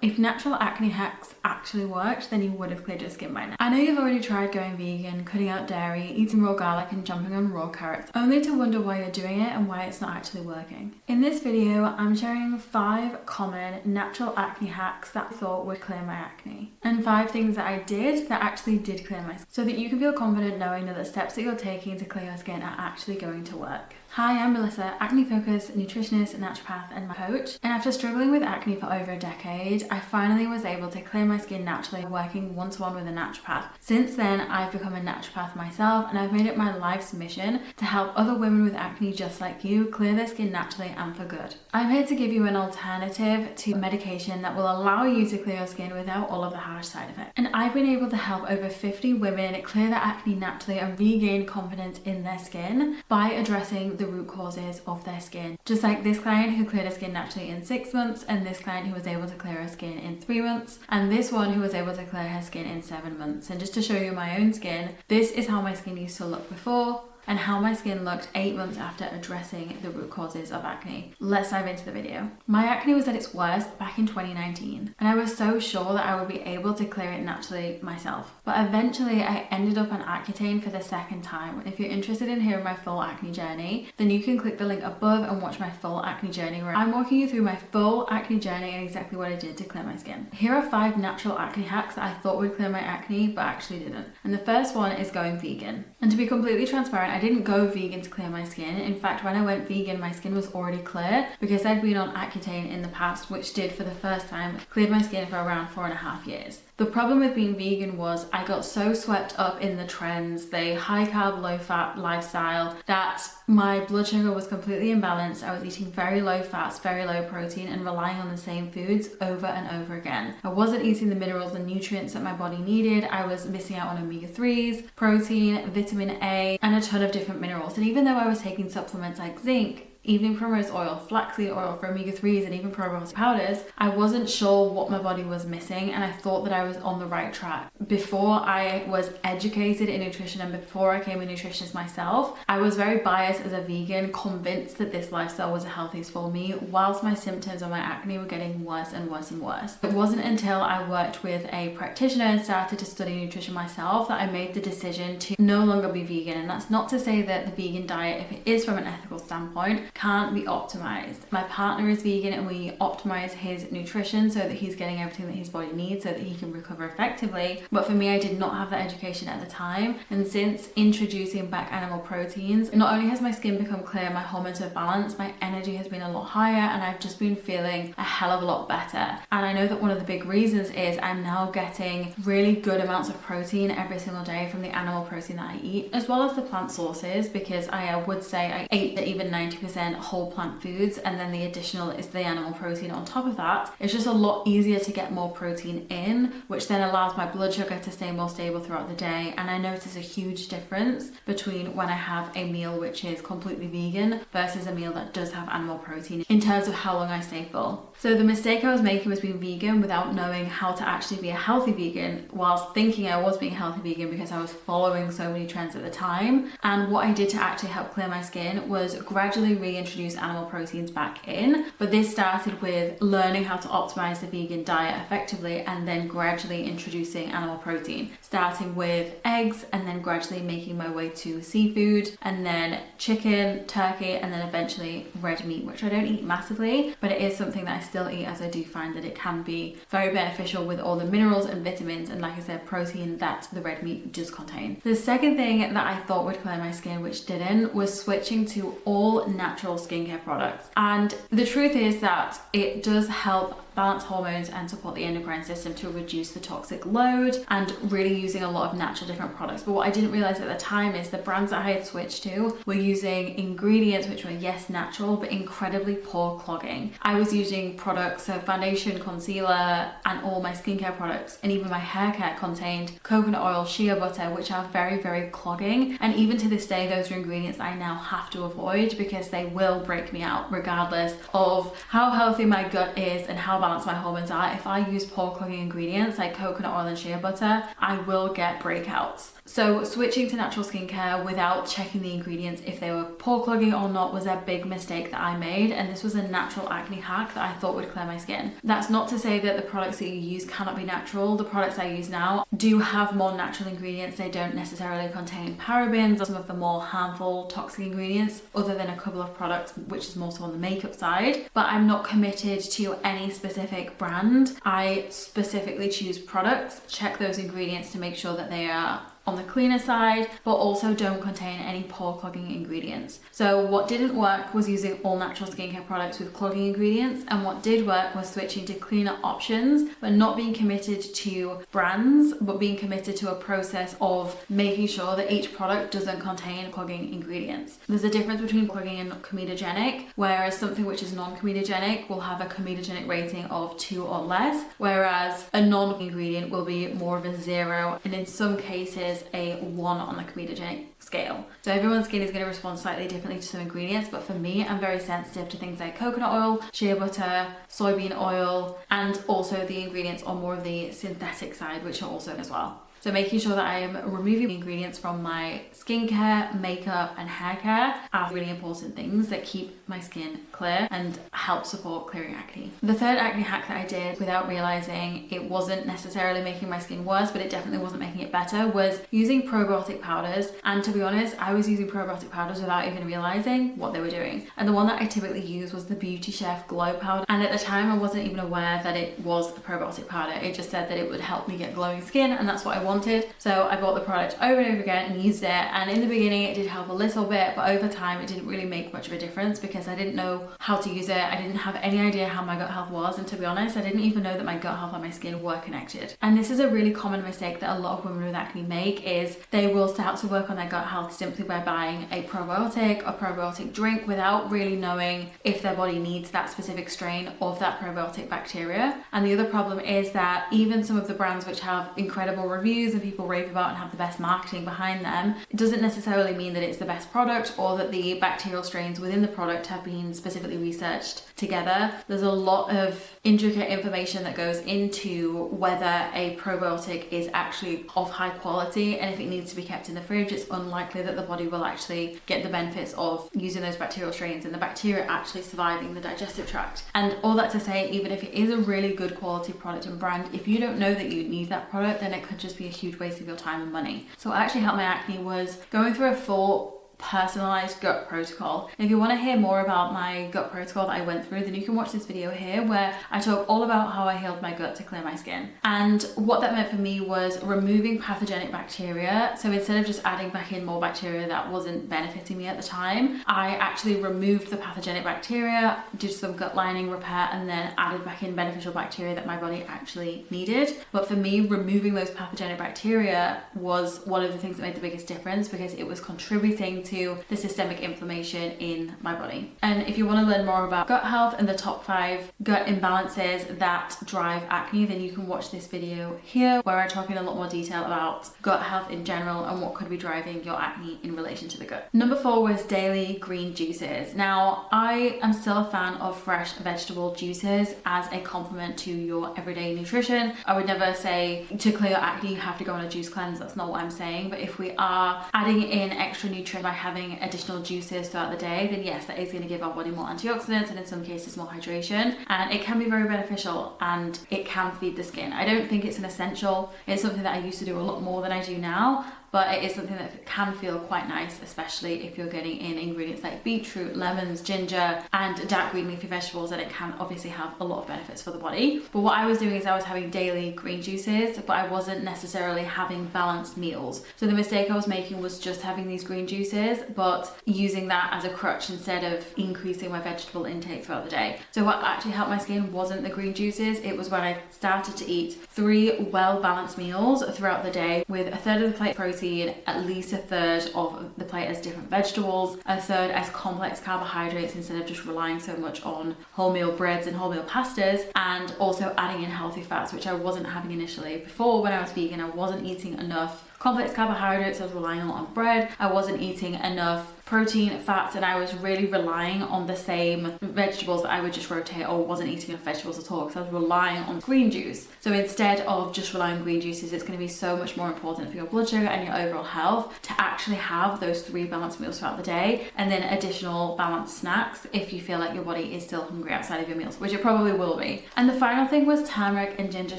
If natural acne hacks actually worked, then you would have cleared your skin by now. I know you've already tried going vegan, cutting out dairy, eating raw garlic and jumping on raw carrots, only to wonder why you're doing it and why it's not actually working. In this video, I'm sharing 5 common natural acne hacks that I thought would clear my acne, and 5 things that I did that actually did clear my skin, so that you can feel confident knowing that the steps that you're taking to clear your skin are actually going to work. Hi, I'm Melissa, acne-focused nutritionist, naturopath and my coach. And after struggling with acne for over a decade, I finally was able to clear my skin naturally working one-to-one with a naturopath. Since then, I've become a naturopath myself and I've made it my life's mission to help other women with acne just like you clear their skin naturally and for good. I'm here to give you an alternative to medication that will allow you to clear your skin without all of the harsh side effects. And I've been able to help over 50 women clear their acne naturally and regain confidence in their skin by addressing the root causes of their skin. Just like this client who cleared her skin naturally in 6 months, and this client who was able to clear her skin in 3 months, and this one who was able to clear her skin in 7 months. And just to show you my own skin, this is how my skin used to look before and how my skin looked 8 months after addressing the root causes of acne. Let's dive into the video. My acne was at its worst back in 2019, and I was so sure that I would be able to clear it naturally myself. But eventually I ended up on Accutane for the second time. If you're interested in hearing my full acne journey, then you can click the link above and watch my full acne journey where I'm walking you through my full acne journey and exactly what I did to clear my skin. Here are 5 natural acne hacks that I thought would clear my acne but actually didn't. And the first one is going vegan. And to be completely transparent, I didn't go vegan to clear my skin. In fact, when I went vegan, my skin was already clear because I'd been on Accutane in the past, which did for the first time cleared my skin for around 4.5 years. The problem with being vegan was I got so swept up in the trends, the high carb, low fat lifestyle, that my blood sugar was completely imbalanced. I was eating very low fats, very low protein, and relying on the same foods over and over again. I wasn't eating the minerals and nutrients that my body needed. I was missing out on omega-3s, protein, vitamin A, and a ton of different minerals. And even though I was taking supplements like zinc, evening primrose oil, flaxseed oil for omega-3s, and even probiotic powders, I wasn't sure what my body was missing, and I thought that I was on the right track. Before I was educated in nutrition and before I became a nutritionist myself, I was very biased as a vegan, convinced that this lifestyle was the healthiest for me, whilst my symptoms of my acne were getting worse and worse and worse. It wasn't until I worked with a practitioner and started to study nutrition myself that I made the decision to no longer be vegan. And that's not to say that the vegan diet, if it is from an ethical standpoint, can't be optimized. My partner is vegan and we optimize his nutrition so that he's getting everything that his body needs so that he can recover effectively. But for me, I did not have that education at the time. And since introducing back animal proteins, not only has my skin become clear, my hormones are balanced, my energy has been a lot higher, and I've just been feeling a hell of a lot better. And I know that one of the big reasons is I'm now getting really good amounts of protein every single day from the animal protein that I eat, as well as the plant sources, because I would say I ate even 90% whole plant foods, and then the additional is the animal protein on top of that. It's just a lot easier to get more protein in, which then allows my blood sugar to stay more stable throughout the day. And I notice a huge difference between when I have a meal which is completely vegan versus a meal that does have animal protein in terms of how long I stay full. So the mistake I was making was being vegan without knowing how to actually be a healthy vegan, whilst thinking I was being a healthy vegan because I was following so many trends at the time. And what I did to actually help clear my skin was gradually reintroduce animal proteins back in. But this started with learning how to optimize the vegan diet effectively and then gradually introducing animal protein, starting with eggs and then gradually making my way to seafood and then chicken, turkey, and then eventually red meat, which I don't eat massively, but it is something that I still eat, as I do find that it can be very beneficial with all the minerals and vitamins and, like I said, protein that the red meat does contain. The second thing that I thought would clear my skin, which didn't, was switching to all natural skincare products. And the truth is that it does help balance hormones and support the endocrine system to reduce the toxic load, and really using a lot of natural different products. But what I didn't realize at the time is the brands that I had switched to were using ingredients which were, yes, natural, but incredibly pore clogging. I was using products, so foundation, concealer, and all my skincare products, and even my hair care contained coconut oil, shea butter, which are very, very clogging. And even to this day, those are ingredients that I now have to avoid because they will break me out regardless of how healthy my gut is and how balanced my hormones are, if I use pore clogging ingredients like coconut oil and shea butter, I will get breakouts. So switching to natural skincare without checking the ingredients if they were pore clogging or not was a big mistake that I made, and this was a natural acne hack that I thought would clear my skin. That's not to say that the products that you use cannot be natural. The products I use now do have more natural ingredients. They don't necessarily contain parabens or some of the more harmful toxic ingredients, other than a couple of products which is more so on the makeup side. But I'm not committed to any specific brand. I specifically choose products, check those ingredients to make sure that they are on the cleaner side, but also don't contain any pore clogging ingredients. So what didn't work was using all natural skincare products with clogging ingredients, and what did work was switching to cleaner options, but not being committed to brands, but being committed to a process of making sure that each product doesn't contain clogging ingredients. There's a difference between clogging and comedogenic, whereas something which is non-comedogenic will have a comedogenic rating of 2 or less, whereas a non-ingredient will be more of a 0, and in some cases a 1 on the comedogenic scale. So everyone's skin is going to respond slightly differently to some ingredients, but for me, I'm very sensitive to things like coconut oil, shea butter, soybean oil, and also the ingredients on more of the synthetic side, which are also as well. So making sure that I am removing the ingredients from my skincare, makeup and hair care are really important things that keep my skin clear and help support clearing acne. The third acne hack that I did without realizing it wasn't necessarily making my skin worse, but it definitely wasn't making it better, was using probiotic powders. And to be honest, I was using probiotic powders without even realizing what they were doing. And the one that I typically used was the Beauty Chef Glow Powder. And at the time, I wasn't even aware that it was a probiotic powder. It just said that it would help me get glowing skin, and that's what I wanted. So I bought the product over and over again and used it, and in the beginning it did help a little bit, but over time it didn't really make much of a difference because I didn't know how to use it. I didn't have any idea how my gut health was, and to be honest, I didn't even know that my gut health and my skin were connected. And this is a really common mistake that a lot of women with acne make, is they will start to work on their gut health simply by buying a probiotic drink without really knowing if their body needs that specific strain of that probiotic bacteria. And the other problem is that even some of the brands which have incredible reviews and people rave about and have the best marketing behind them, it doesn't necessarily mean that it's the best product or that the bacterial strains within the product have been specifically researched together. There's a lot of intricate information that goes into whether a probiotic is actually of high quality, and if it needs to be kept in the fridge, it's unlikely that the body will actually get the benefits of using those bacterial strains and the bacteria actually surviving the digestive tract. And all that to say, even if it is a really good quality product and brand, if you don't know that you need that product, then it could just be a huge waste of your time and money. So what actually helped my acne was going through a full personalized gut protocol. And if you want to hear more about my gut protocol that I went through, then you can watch this video here where I talk all about how I healed my gut to clear my skin. And what that meant for me was removing pathogenic bacteria. So instead of just adding back in more bacteria that wasn't benefiting me at the time, I actually removed the pathogenic bacteria, did some gut lining repair, and then added back in beneficial bacteria that my body actually needed. But for me, removing those pathogenic bacteria was one of the things that made the biggest difference, because it was contributing to the systemic inflammation in my body. And if you want to learn more about gut health and the top 5 gut imbalances that drive acne, then you can watch this video here where I talk in a lot more detail about gut health in general and what could be driving your acne in relation to the gut. Number 4 was daily green juices. Now, I am still a fan of fresh vegetable juices as a complement to your everyday nutrition. I would never say to clear your acne you have to go on a juice cleanse. That's not what I'm saying. But if we are adding in extra nutrients by having additional juices throughout the day, then yes, that is going to give our body more antioxidants and in some cases more hydration, and it can be very beneficial and it can feed the skin. I don't think it's an essential. It's something that I used to do a lot more than I do now, but it is something that can feel quite nice, especially if you're getting in ingredients like beetroot, lemons, ginger, and dark green leafy vegetables, and it can obviously have a lot of benefits for the body. But what I was doing is I was having daily green juices, but I wasn't necessarily having balanced meals. So the mistake I was making was just having these green juices, but using that as a crutch instead of increasing my vegetable intake throughout the day. So what actually helped my skin wasn't the green juices, it was when I started to eat 3 well-balanced meals throughout the day, with 1/3 of the plate protein, at least 1/3 of the plate as different vegetables, 1/3 as complex carbohydrates instead of just relying so much on wholemeal breads and wholemeal pastas, and also adding in healthy fats, which I wasn't having initially. Before, when I was vegan, I wasn't eating enough complex carbohydrates. I was relying a lot on bread. I wasn't eating enough protein, fats, and I was really relying on the same vegetables that I would just rotate, or wasn't eating enough vegetables at all because I was relying on green juice. So instead of just relying on green juices, it's going to be so much more important for your blood sugar and your overall health to actually have those 3 balanced meals throughout the day, and then additional balanced snacks if you feel like your body is still hungry outside of your meals, which it probably will be. And the final thing was turmeric and ginger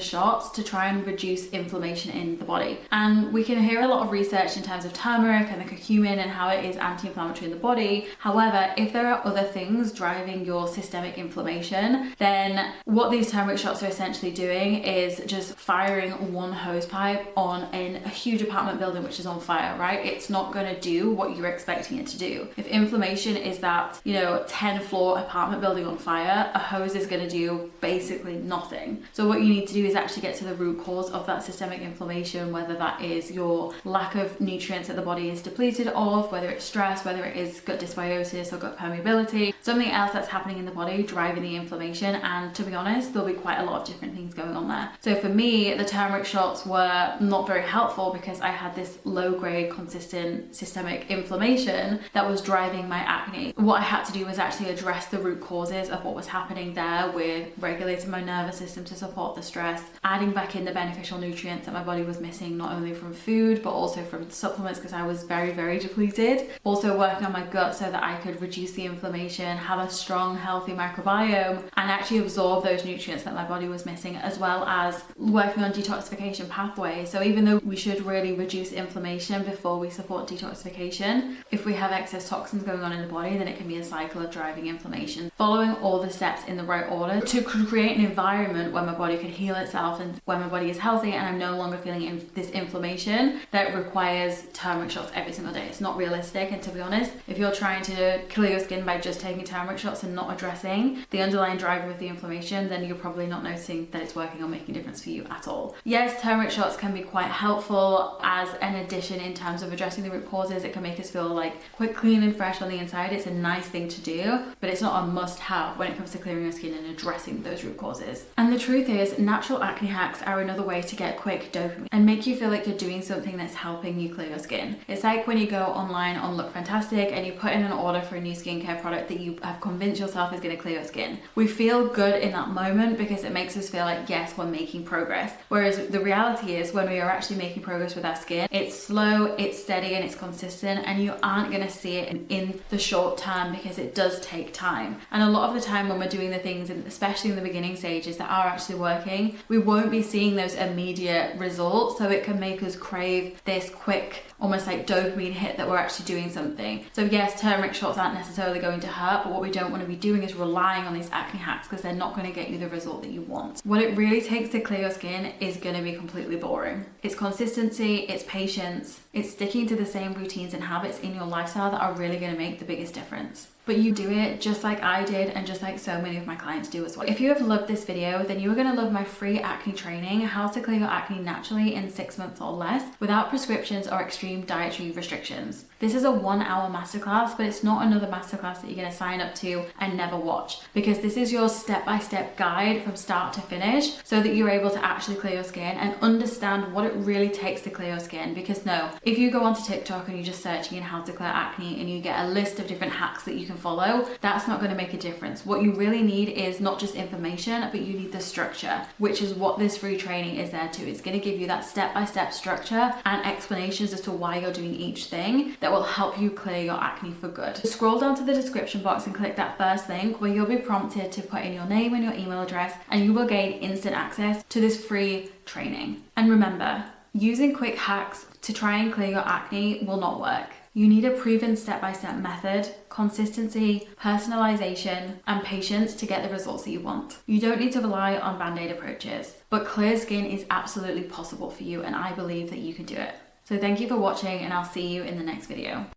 shots to try and reduce inflammation in the body. And we can hear a lot of research in terms of turmeric and the curcumin and how it is anti-inflammatory in the body. However, if there are other things driving your systemic inflammation, then what these turmeric shots are essentially doing is just firing one hose pipe on a huge apartment building which is on fire, right? It's not going to do what you're expecting it to do. If inflammation is that, 10-floor apartment building on fire, a hose is going to do basically nothing. So what you need to do is actually get to the root cause of that systemic inflammation, whether that is your lack of nutrients that the body is depleted of, whether it's stress, whether it is gut dysbiosis or gut permeability, something else that's happening in the body driving the inflammation. And to be honest, there'll be quite a lot of different things going on there. So for me, the turmeric shots were not very helpful because I had this low-grade consistent systemic inflammation that was driving my acne. What I had to do was actually address the root causes of what was happening there with regulating my nervous system to support the stress, adding back in the beneficial nutrients that my body was missing, not only from food but also from supplements because I was very, very depleted. Also working on my gut so that I could reduce the inflammation, have a strong, healthy microbiome, and actually absorb those nutrients that my body was missing, as well as working on detoxification pathways. So even though we should really reduce inflammation before we support detoxification, if we have excess toxins going on in the body, then it can be a cycle of driving inflammation. Following all the steps in the right order to create an environment where my body can heal itself and where my body is healthy and I'm no longer feeling this inflammation that requires turmeric shots every single day. It's not realistic, and to be honest, if you're trying to clear your skin by just taking turmeric shots and not addressing the underlying driver of the inflammation, then you're probably not noticing that it's working or making a difference for you at all. Yes, turmeric shots can be quite helpful as an addition in terms of addressing the root causes. It can make us feel like quite clean and fresh on the inside. It's a nice thing to do, but it's not a must-have when it comes to clearing your skin and addressing those root causes. And the truth is, natural acne hacks are another way to get quick dopamine and make you feel like you're doing something that's helping you clear your skin. It's like when you go online on Look Fantastic and you put in an order for a new skincare product that you have convinced yourself is going to clear your skin. We feel good in that moment because it makes us feel like, yes, we're making progress. Whereas the reality is, when we are actually making progress with our skin, it's slow, it's steady, and it's consistent, and you aren't going to see it in the short term because it does take time. And a lot of the time when we're doing the things, especially in the beginning stages, that are actually working, we won't be seeing those immediate results. So it can make us crave this quick, almost like dopamine hit that we're actually doing something. So yes, turmeric shots aren't necessarily going to hurt, but what we don't want to be doing is relying on these acne hacks because they're not going to get you the result that you want. What it really takes to clear your skin is going to be completely boring. It's consistency, it's patience, it's sticking to the same routines and habits in your lifestyle that are really going to make the biggest difference. But you do it just like I did and just like so many of my clients do as well. If you have loved this video, then you are going to love my free acne training, how to clear your acne naturally in 6 months or less without prescriptions or extreme dietary restrictions. This is a 1-hour masterclass, but it's not another masterclass that you're going to sign up to and never watch, because this is your step-by-step guide from start to finish so that you're able to actually clear your skin and understand what it really takes to clear your skin. Because no, if you go onto TikTok and you're just searching in how to clear acne and you get a list of different hacks that you can follow, that's not going to make a difference. What you really need is not just information, but you need the structure, which is what this free training is there to. It's going to give you that step-by-step structure and explanations as to why you're doing each thing that will help you clear your acne for good. Scroll down to the description box and click that first link where you'll be prompted to put in your name and your email address, and you will gain instant access to this free training. And remember, using quick hacks to try and clear your acne will not work. You need a proven step-by-step method, consistency, personalization, and patience to get the results that you want. You don't need to rely on band-aid approaches, but clear skin is absolutely possible for you, and I believe that you can do it. So thank you for watching, and I'll see you in the next video.